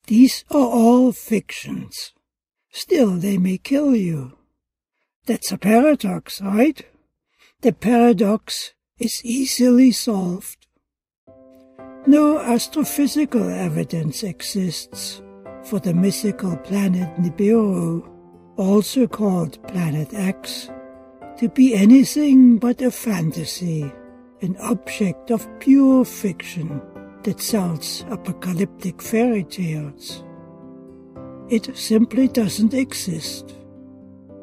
These are all fictions. Still, they may kill you. That's a paradox, right? The paradox is easily solved. No astrophysical evidence exists for the mythical planet Nibiru, also called Planet X, to be anything but a fantasy, an object of pure fiction that sells apocalyptic fairy tales. It simply doesn't exist.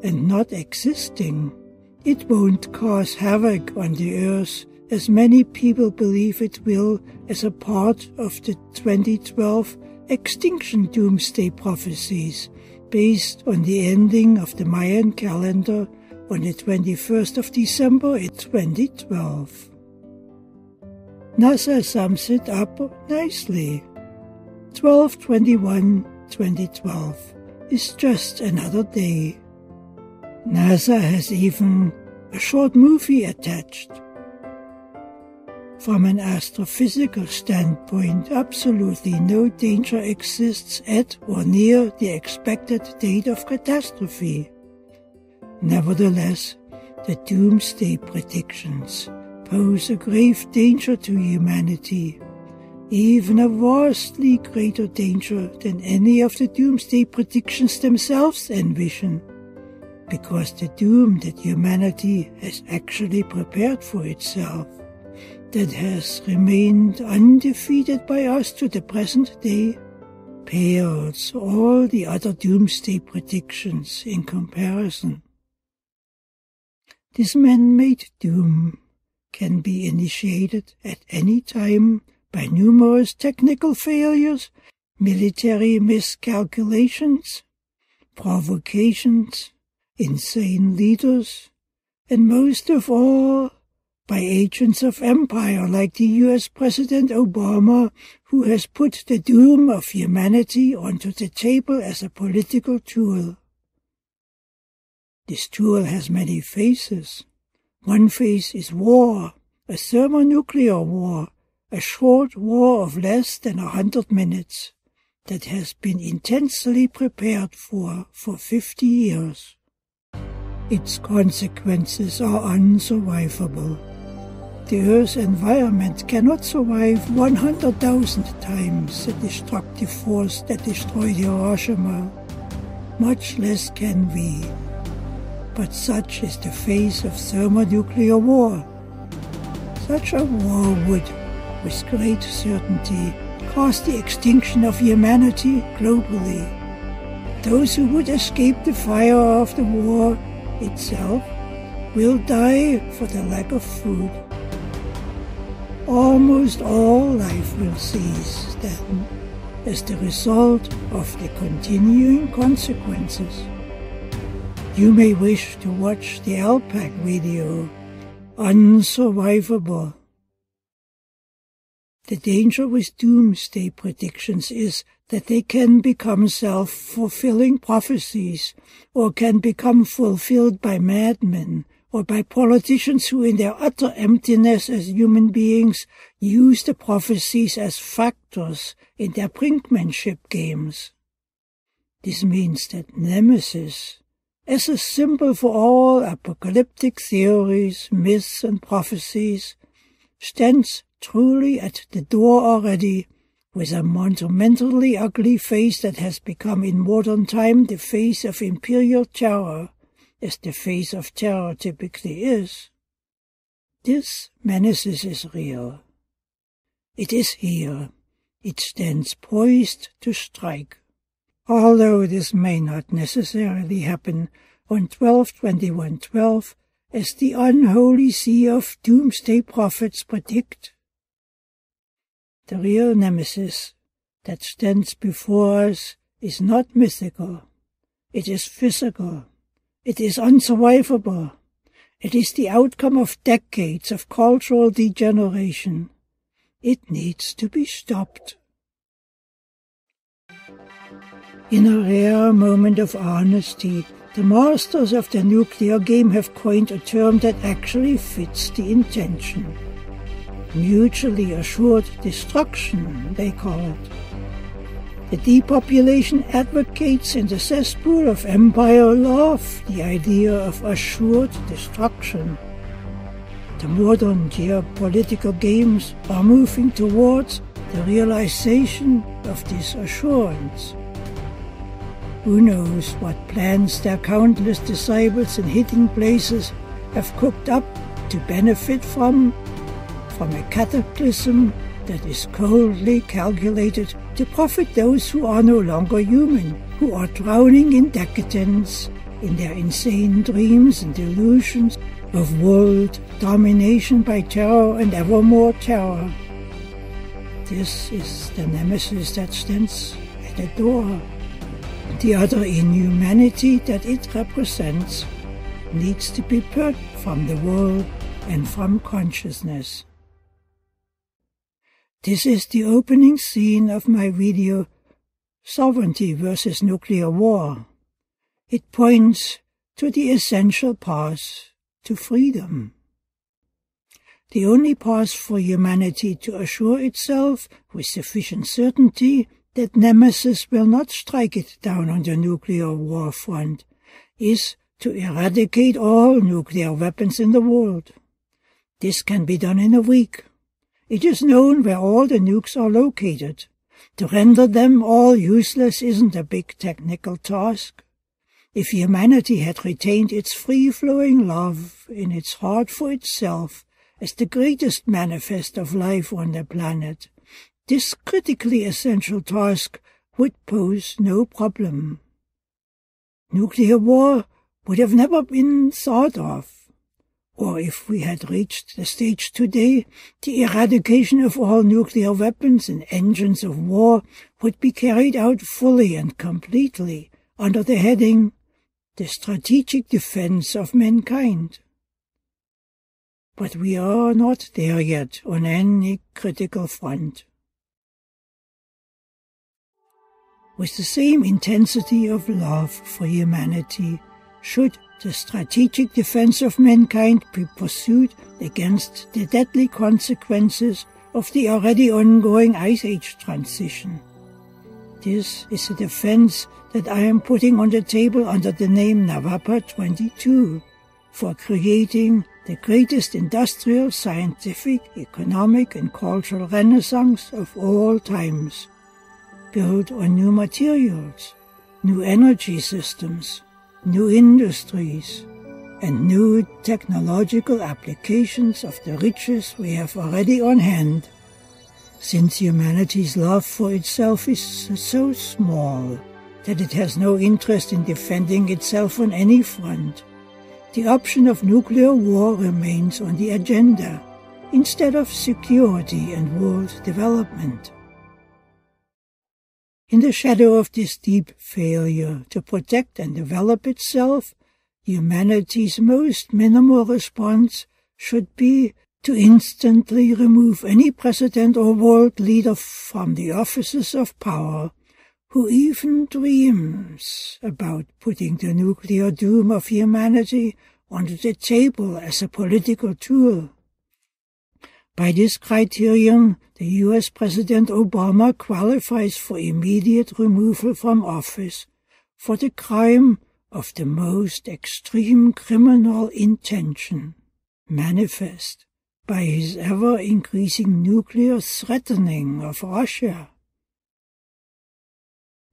And not existing, it won't cause havoc on the Earth as many people believe it will as a part of the 2012 extinction doomsday prophecies based on the ending of the Mayan calendar on the 21st of December in 2012. NASA sums it up nicely. 12/21/2012 is just another day. NASA has even a short movie attached. From an astrophysical standpoint, absolutely no danger exists at or near the expected date of catastrophe. Nevertheless, the doomsday predictions pose a grave danger to humanity, even a vastly greater danger than any of the doomsday predictions themselves envision, because the doom that humanity has actually prepared for itself, that has remained undefeated by us to the present day, pales all the other doomsday predictions in comparison. This man-made doom can be initiated at any time by numerous technical failures, military miscalculations, provocations, insane leaders, and most of all, by agents of empire like the US President Obama, who has put the doom of humanity onto the table as a political tool. This tool has many faces. One face is war, a thermonuclear war, a short war of less than 100 minutes that has been intensely prepared for 50 years. Its consequences are unsurvivable. The Earth's environment cannot survive 100,000 times the destructive force that destroyed Hiroshima. Much less can we. But such is the face of thermonuclear war. Such a war would, with great certainty, cause the extinction of humanity globally. Those who would escape the fire of the war itself will die for the lack of food. Almost all life will cease then, as the result of the continuing consequences. You may wish to watch the Alpac video, Unsurvivable. The danger with doomsday predictions is that they can become self-fulfilling prophecies, or can become fulfilled by madmen, or by politicians who in their utter emptiness as human beings use the prophecies as factors in their brinkmanship games. This means that Nemesis, as a symbol for all apocalyptic theories, myths and prophecies, stands truly at the door already, with a monumentally ugly face that has become in modern time the face of imperial terror, as the face of terror typically is. This menace is real. It is here. It stands poised to strike. Although this may not necessarily happen on 12/21/12, as the unholy sea of doomsday prophets predict. The real Nemesis that stands before us is not mythical. It is physical. It is unsurvivable. It is the outcome of decades of cultural degeneration. It needs to be stopped. In a rare moment of honesty, the masters of the nuclear game have coined a term that actually fits the intention. Mutually assured destruction, they call it. The depopulation advocates in the cesspool of empire love the idea of assured destruction. The modern geopolitical games are moving towards the realization of this assurance. Who knows what plans their countless disciples in hidden places have cooked up to benefit from a cataclysm that is coldly calculated to profit those who are no longer human, who are drowning in decadence, in their insane dreams and delusions of world domination by terror and ever more terror. This is the Nemesis that stands at the door. The utter inhumanity that it represents needs to be purged from the world and from consciousness. This is the opening scene of my video, Sovereignty versus Nuclear War. It points to the essential path to freedom. The only path for humanity to assure itself with sufficient certainty that Nemesis will not strike it down on the nuclear war front is to eradicate all nuclear weapons in the world. This can be done in a week. It is known where all the nukes are located. To render them all useless isn't a big technical task. If humanity had retained its free-flowing love in its heart for itself as the greatest manifest of life on the planet, this critically essential task would pose no problem. Nuclear war would have never been thought of. Or if we had reached the stage today, the eradication of all nuclear weapons and engines of war would be carried out fully and completely under the heading, the strategic defense of mankind. But we are not there yet on any critical front. With the same intensity of love for humanity, should the strategic defense of mankind be pursued against the deadly consequences of the already ongoing Ice Age transition. This is a defense that I am putting on the table under the name Navapa 22 for creating the greatest industrial, scientific, economic and cultural renaissance of all times, built on new materials, new energy systems, new industries, and new technological applications of the riches we have already on hand, since humanity's love for itself is so small that it has no interest in defending itself on any front. The option of nuclear war remains on the agenda, instead of security and world development. In the shadow of this deep failure to protect and develop itself, humanity's most minimal response should be to instantly remove any president or world leader from the offices of power who even dreams about putting the nuclear doom of humanity onto the table as a political tool. By this criterion, the U.S. President Obama qualifies for immediate removal from office for the crime of the most extreme criminal intention, manifest by his ever-increasing nuclear threatening of Russia.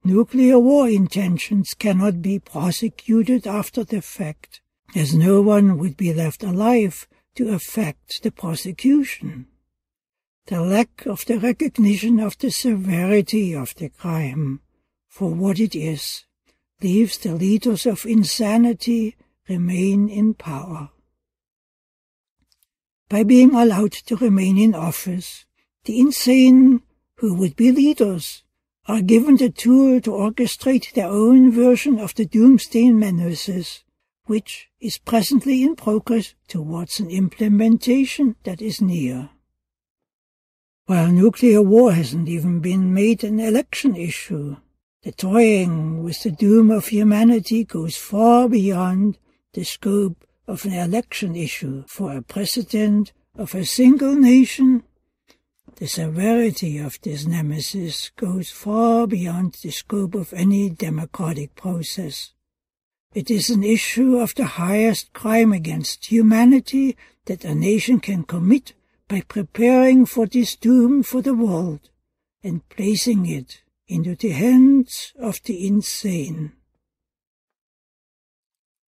Nuclear war intentions cannot be prosecuted after the fact, as no one would be left alive to effect the prosecution. The lack of the recognition of the severity of the crime for what it is leaves the leaders of insanity remain in power. By being allowed to remain in office, the insane, who would be leaders, are given the tool to orchestrate their own version of the doomsday Nemesis, which is presently in progress towards an implementation that is near. While nuclear war hasn't even been made an election issue, the toying with the doom of humanity goes far beyond the scope of an election issue for a president of a single nation The severity of this nemesis goes far beyond the scope of any democratic process. It is an issue of the highest crime against humanity that a nation can commit by preparing for this doom for the world and placing it into the hands of the insane.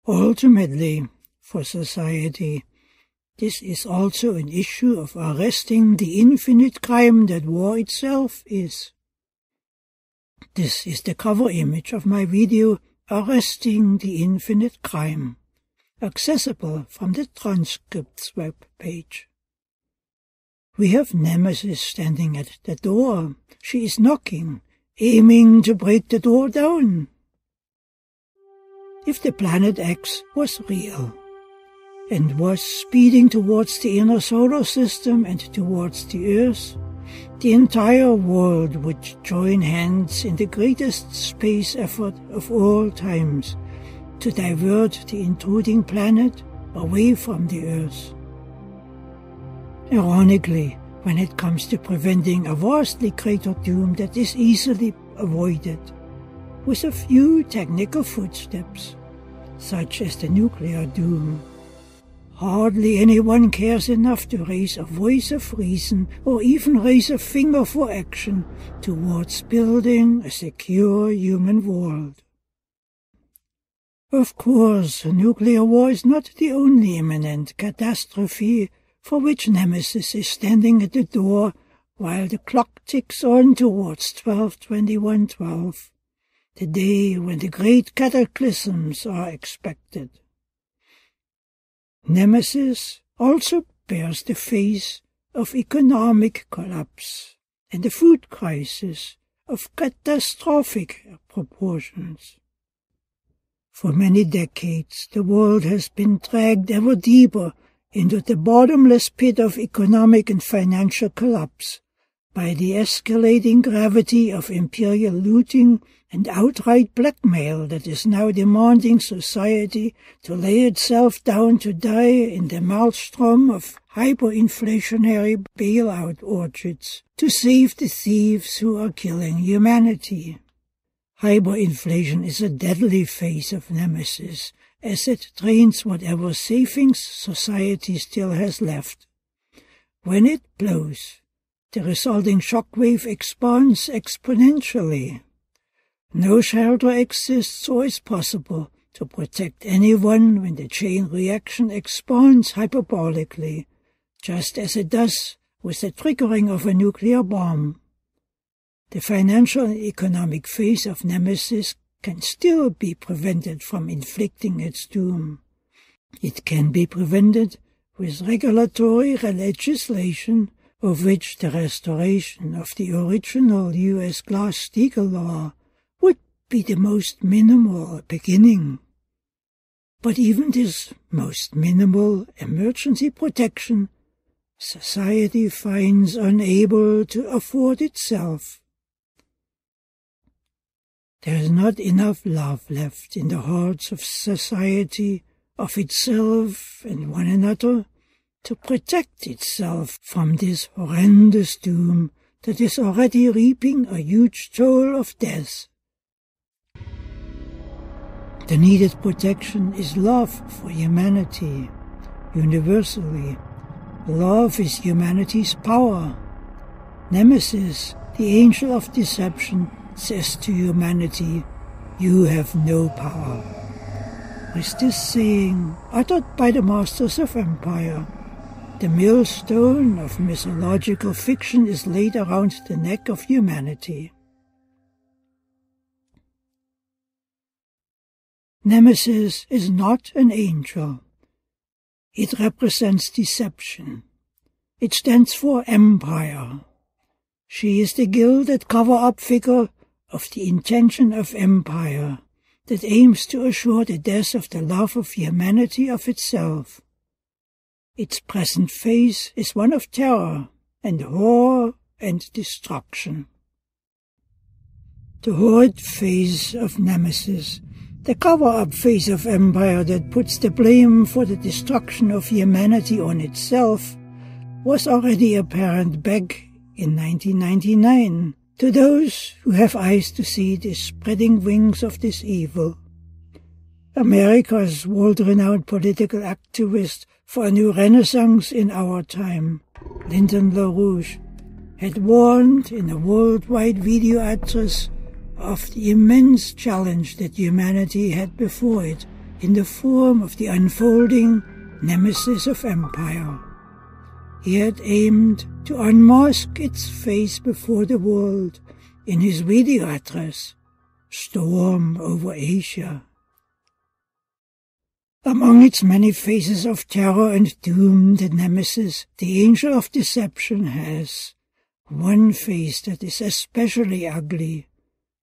Ultimately, for society, this is also an issue of arresting the infinite crime that war itself is. This is the cover image of my video, Arresting the Infinite Crime, accessible from the transcripts web page. We have Nemesis standing at the door. She is knocking, aiming to break the door down. If the planet X was real, and was speeding towards the inner solar system and towards the Earth, the entire world would join hands in the greatest space effort of all times to divert the intruding planet away from the Earth. Ironically, when it comes to preventing a vastly greater doom that is easily avoided, with a few technical footsteps, such as the nuclear doom, hardly anyone cares enough to raise a voice of reason or even raise a finger for action towards building a secure human world. Of course, nuclear war is not the only imminent catastrophe for which Nemesis is standing at the door while the clock ticks on towards 12/21/12, the day when the great cataclysms are expected. Nemesis also bears the face of economic collapse and the food crisis of catastrophic proportions. For many decades, the world has been dragged ever deeper into the bottomless pit of economic and financial collapse by the escalating gravity of imperial looting and outright blackmail that is now demanding society to lay itself down to die in the maelstrom of hyperinflationary bailout orchards to save the thieves who are killing humanity. Hyperinflation is a deadly face of Nemesis, as it drains whatever savings society still has left. When it blows, the resulting shockwave expands exponentially. No shelter exists or is possible to protect anyone when the chain reaction expands hyperbolically, just as it does with the triggering of a nuclear bomb. The financial and economic phase of Nemesis can still be prevented from inflicting its doom. It can be prevented with regulatory legislation, of which the restoration of the original U.S. Glass-Steagall law would be the most minimal beginning. But even this most minimal emergency protection, society finds unable to afford itself. There is not enough love left in the hearts of society, of itself and one another, to protect itself from this horrendous doom that is already reaping a huge toll of death. The needed protection is love for humanity, universally. Love is humanity's power. Nemesis, the angel of deception, says to humanity, "You have no power." With this saying, uttered by the masters of empire, the millstone of mythological fiction is laid around the neck of humanity. Nemesis is not an angel. It represents deception. It stands for empire. She is the gilded cover-up figure of the intention of empire that aims to assure the death of the love of humanity of itself. Its present face is one of terror and horror and destruction. The horrid face of Nemesis, the cover-up face of empire that puts the blame for the destruction of humanity on itself, was already apparent back in 1999 to those who have eyes to see the spreading wings of this evil. America's world-renowned political activist for a new renaissance in our time, Lyndon LaRouche, had warned in a worldwide video address of the immense challenge that humanity had before it in the form of the unfolding Nemesis of empire. He had aimed to unmask its face before the world in his video address, Storm over Asia. Among its many faces of terror and doom, the Nemesis, the angel of deception, has one face that is especially ugly,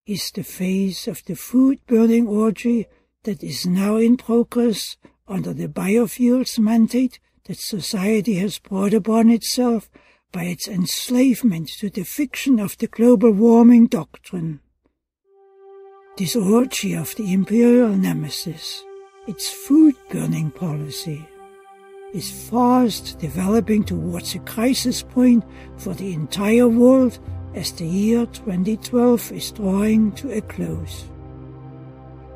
is the face of the food-burning orgy that is now in progress under the biofuels mandate that society has brought upon itself by its enslavement to the fiction of the global warming doctrine. This orgy of the imperial nemesis, its food-burning policy, is fast developing towards a crisis point for the entire world as the year 2012 is drawing to a close.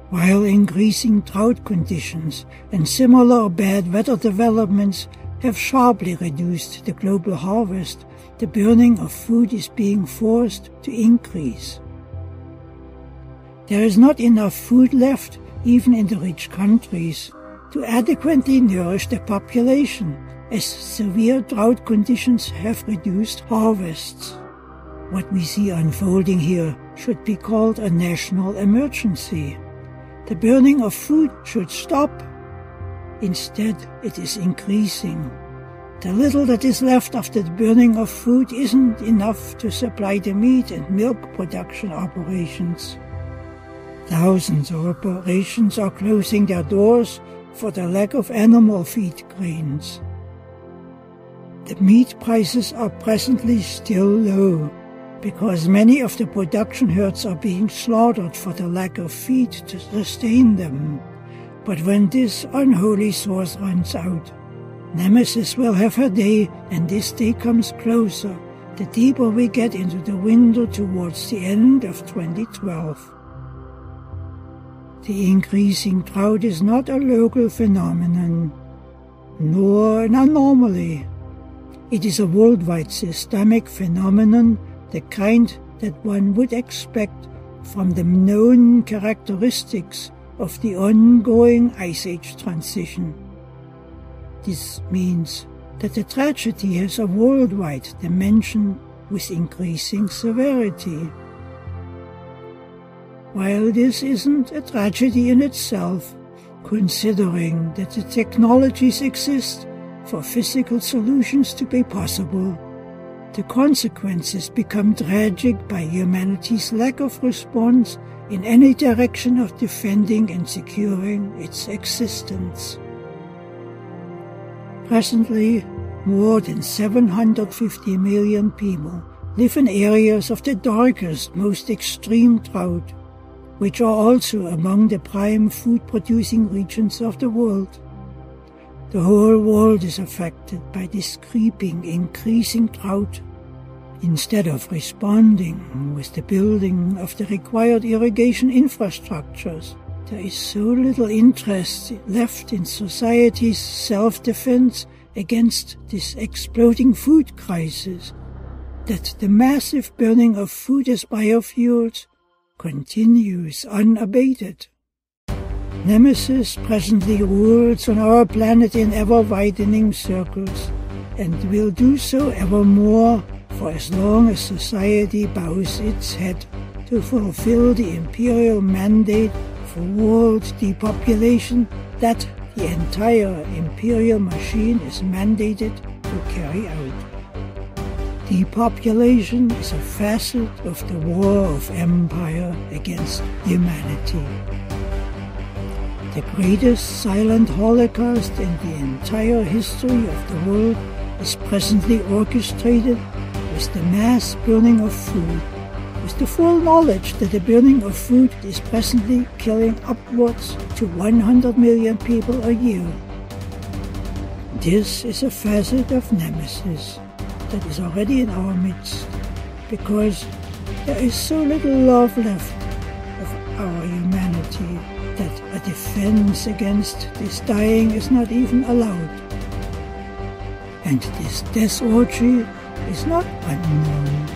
While increasing drought conditions and similar bad weather developments have sharply reduced the global harvest, the burning of food is being forced to increase. There is not enough food left, even in the rich countries, to adequately nourish the population, as severe drought conditions have reduced harvests. What we see unfolding here should be called a national emergency. The burning of food should stop. Instead, it is increasing. The little that is left after the burning of food isn't enough to supply the meat and milk production operations. Thousands of operations are closing their doors for the lack of animal feed grains. The meat prices are presently still low, because many of the production herds are being slaughtered for the lack of feed to sustain them. But when this unholy source runs out, Nemesis will have her day, and this day comes closer, the deeper we get into the window towards the end of 2012. The increasing drought is not a local phenomenon, nor an anomaly. It is a worldwide systemic phenomenon, the kind that one would expect from the known characteristics of the ongoing Ice Age transition. This means that the tragedy has a worldwide dimension with increasing severity. While this isn't a tragedy in itself, considering that the technologies exist for physical solutions to be possible, the consequences become tragic by humanity's lack of response in any direction of defending and securing its existence. Presently, more than 750 million people live in areas of the darkest, most extreme drought, which are also among the prime food-producing regions of the world. The whole world is affected by this creeping, increasing drought. Instead of responding with the building of the required irrigation infrastructures, there is so little interest left in society's self-defense against this exploding food crisis that the massive burning of food as biofuels continues unabated. Nemesis presently rules on our planet in ever-widening circles, and will do so evermore for as long as society bows its head to fulfill the imperial mandate for world depopulation that the entire imperial machine is mandated to carry out. Depopulation is a facet of the war of empire against humanity. The greatest silent holocaust in the entire history of the world is presently orchestrated with the mass burning of food, with the full knowledge that the burning of food is presently killing upwards to 100 million people a year. This is a facet of Nemesis that is already in our midst, because there is so little love left of our humanity that a defense against this dying is not even allowed. And this death orgy is not unknown.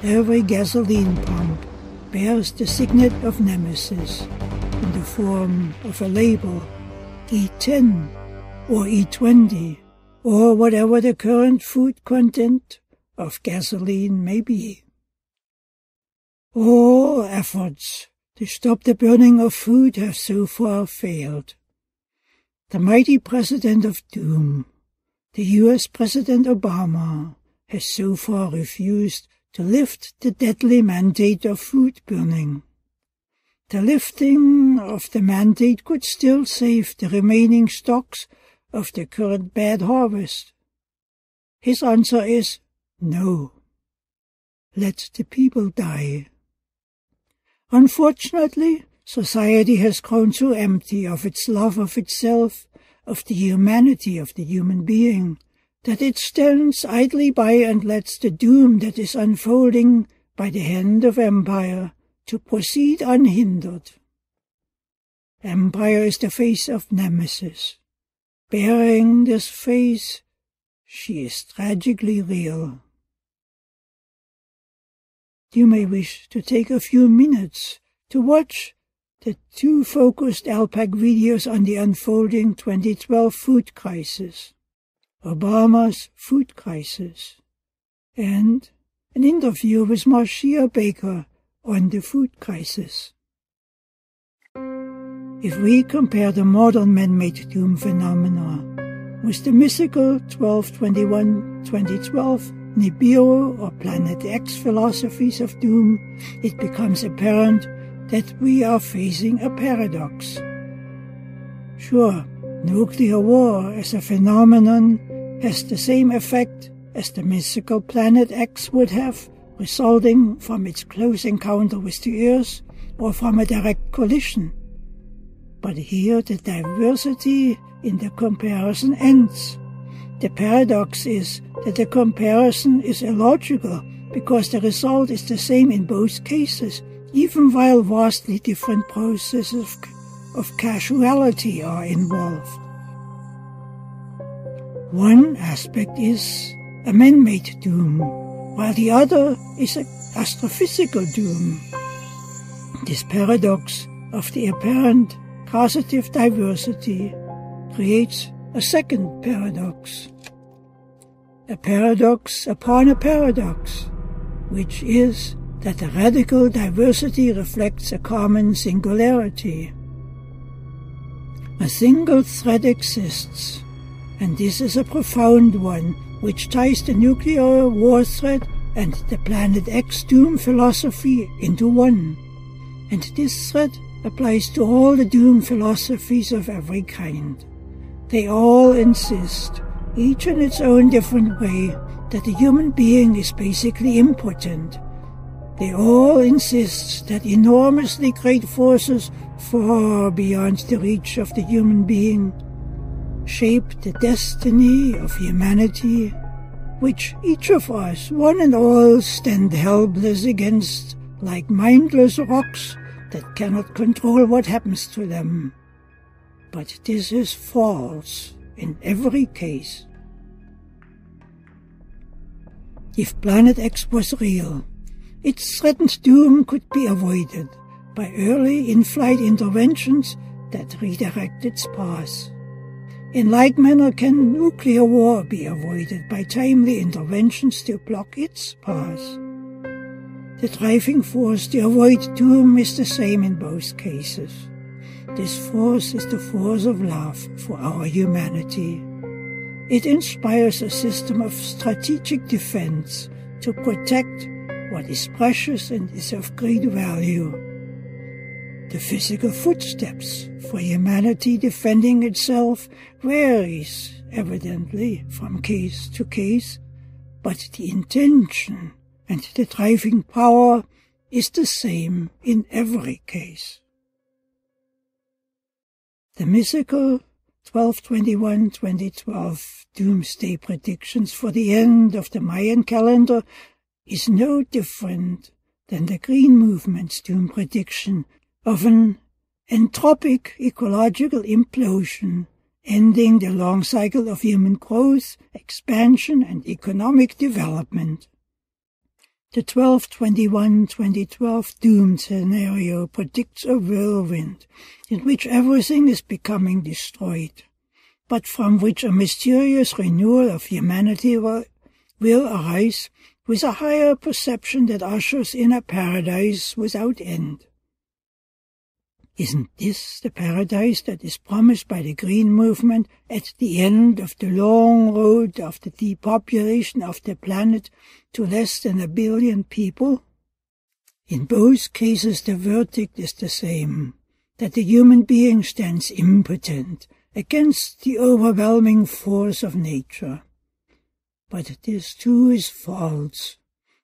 Every gasoline pump bears the signet of Nemesis in the form of a label, E10 or E20, or whatever the current food content of gasoline may be. All efforts to stop the burning of food have so far failed. The mighty President of Doom, the U.S. President Obama, has so far refused to lift the deadly mandate of food burning. The lifting of the mandate could still save the remaining stocks of the current bad harvest. His answer is no. Let the people die. Unfortunately, society has grown so empty of its love of itself, of the humanity of the human being, that it stands idly by and lets the doom that is unfolding by the hand of empire to proceed unhindered. Empire is the face of Nemesis. Bearing this face, she is tragically real. You may wish to take a few minutes to watch the 2 focused LPAC videos on the unfolding 2012 food crisis, Obama's food crisis, and an interview with Marcia Baker on the food crisis. If we compare the modern man-made doom phenomena with the mythical 12/21/2012 Nibiru or Planet X philosophies of doom, it becomes apparent that we are facing a paradox. Sure, nuclear war as a phenomenon has the same effect as the mythical Planet X would have, resulting from its close encounter with the Earth or from a direct collision. But here the diversity in the comparison ends. The paradox is that the comparison is illogical because the result is the same in both cases, even while vastly different processes of causality are involved. One aspect is a man-made doom, while the other is an astrophysical doom. This paradox of the apparent causative diversity creates a second paradox. A paradox upon a paradox, which is that the radical diversity reflects a common singularity. A single thread exists, and this is a profound one, which ties the nuclear war threat and the Planet X doom philosophy into one. And this thread applies to all the doom philosophies of every kind. They all insist, each in its own different way, that the human being is basically impotent. They all insist that enormously great forces far beyond the reach of the human being shape the destiny of humanity, which each of us, one and all, stand helpless against like mindless rocks that cannot control what happens to them. But this is false in every case. If Planet X was real, its threatened doom could be avoided by early in-flight interventions that redirect its path. In like manner can nuclear war be avoided by timely interventions to block its path. The driving force to avoid doom is the same in both cases. This force is the force of love for our humanity. It inspires a system of strategic defense to protect what is precious and is of great value. The physical footsteps for humanity defending itself varies evidently from case to case, but the intention and the driving power is the same in every case. The mythical 12/21/2012 doomsday predictions for the end of the Mayan calendar is no different than the Green Movement's doom prediction of an entropic ecological implosion, ending the long cycle of human growth, expansion, and economic development. The 12/21/2012 doom scenario predicts a whirlwind in which everything is becoming destroyed, but from which a mysterious renewal of humanity will arise with a higher perception that ushers in a paradise without end. Isn't this the paradise that is promised by the Green Movement at the end of the long road of the depopulation of the planet to less than 1 billion people? In both cases the verdict is the same, that the human being stands impotent against the overwhelming force of nature. But this too is false.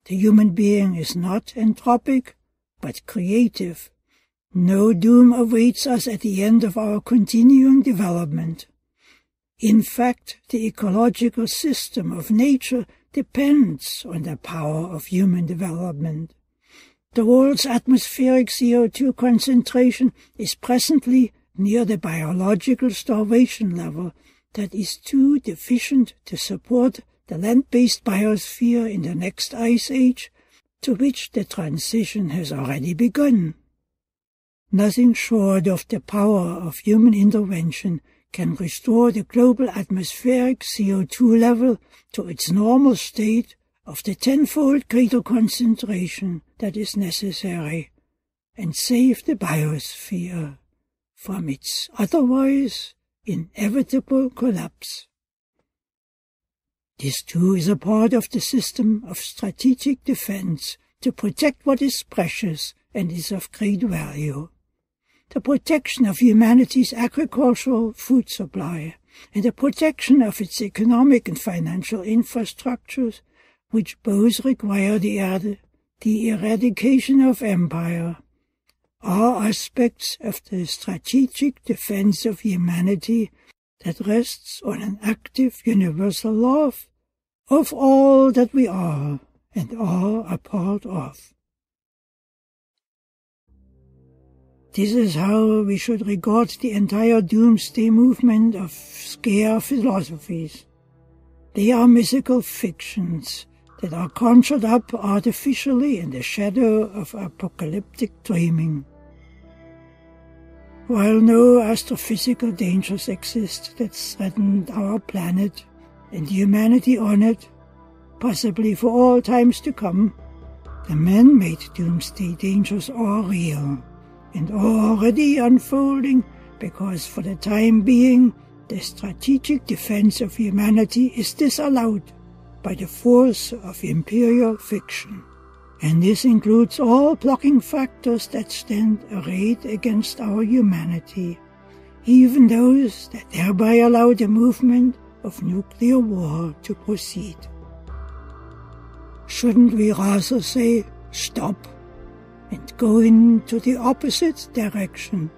The human being is not entropic, but creative. No doom awaits us at the end of our continuing development. In fact, the ecological system of nature depends on the power of human development. The world's atmospheric CO2 concentration is presently near the biological starvation level that is too deficient to support the land-based biosphere in the next ice age, to which the transition has already begun. Nothing short of the power of human intervention can restore the global atmospheric CO2 level to its normal state of the 10-fold greater concentration that is necessary, and save the biosphere from its otherwise inevitable collapse. This too is a part of the system of strategic defense to protect what is precious and is of great value. The protection of humanity's agricultural food supply, and the protection of its economic and financial infrastructures, which both require the eradication of empire, are aspects of the strategic defense of humanity that rests on an active universal love of all that we are and are a part of. This is how we should regard the entire doomsday movement of scare philosophies. They are mythical fictions that are conjured up artificially in the shadow of apocalyptic dreaming. While no astrophysical dangers exist that threaten our planet and humanity on it, possibly for all times to come, the man-made doomsday dangers are real and are already unfolding, because for the time being the strategic defense of humanity is disallowed by the force of imperial fiction. And this includes all blocking factors that stand arrayed against our humanity, even those that thereby allow the movement of nuclear war to proceed. Shouldn't we rather say, stop, and go into the opposite direction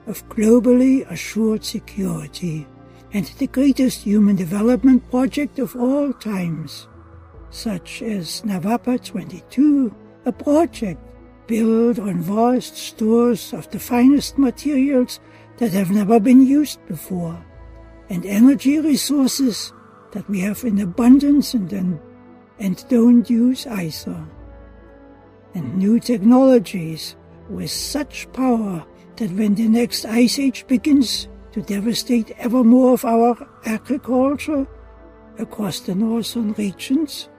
of globally assured security and the greatest human development project of all times, such as Navapa 22, a project built on vast stores of the finest materials that have never been used before, and energy resources that we have in abundance and don't use either, and new technologies with such power that when the next ice age begins to devastate ever more of our agriculture across the northern regions,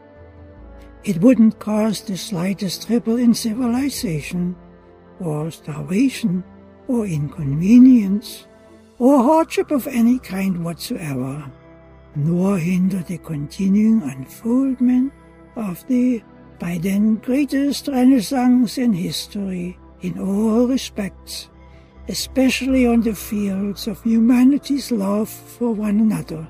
it wouldn't cause the slightest ripple in civilization, or starvation, or inconvenience, or hardship of any kind whatsoever, nor hinder the continuing unfoldment of the by then greatest renaissance in history in all respects, especially on the fields of humanity's love for one another.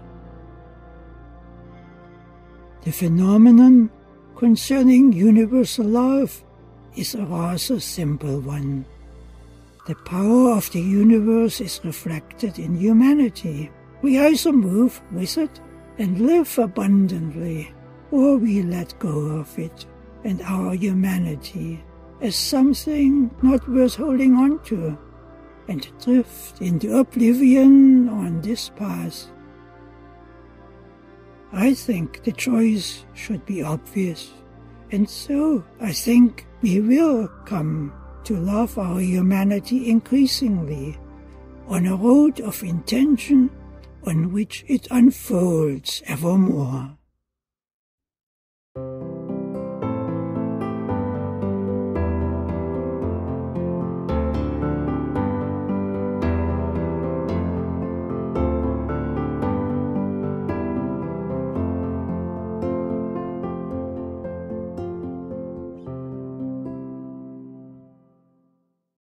The phenomenon concerning universal love is a rather simple one. The power of the universe is reflected in humanity, We either move with it and live abundantly, or we let go of it and our humanity as something not worth holding on to, and drift into oblivion on this path. I think the choice should be obvious, and so I think we will come to love our humanity increasingly on a road of intention on which it unfolds evermore.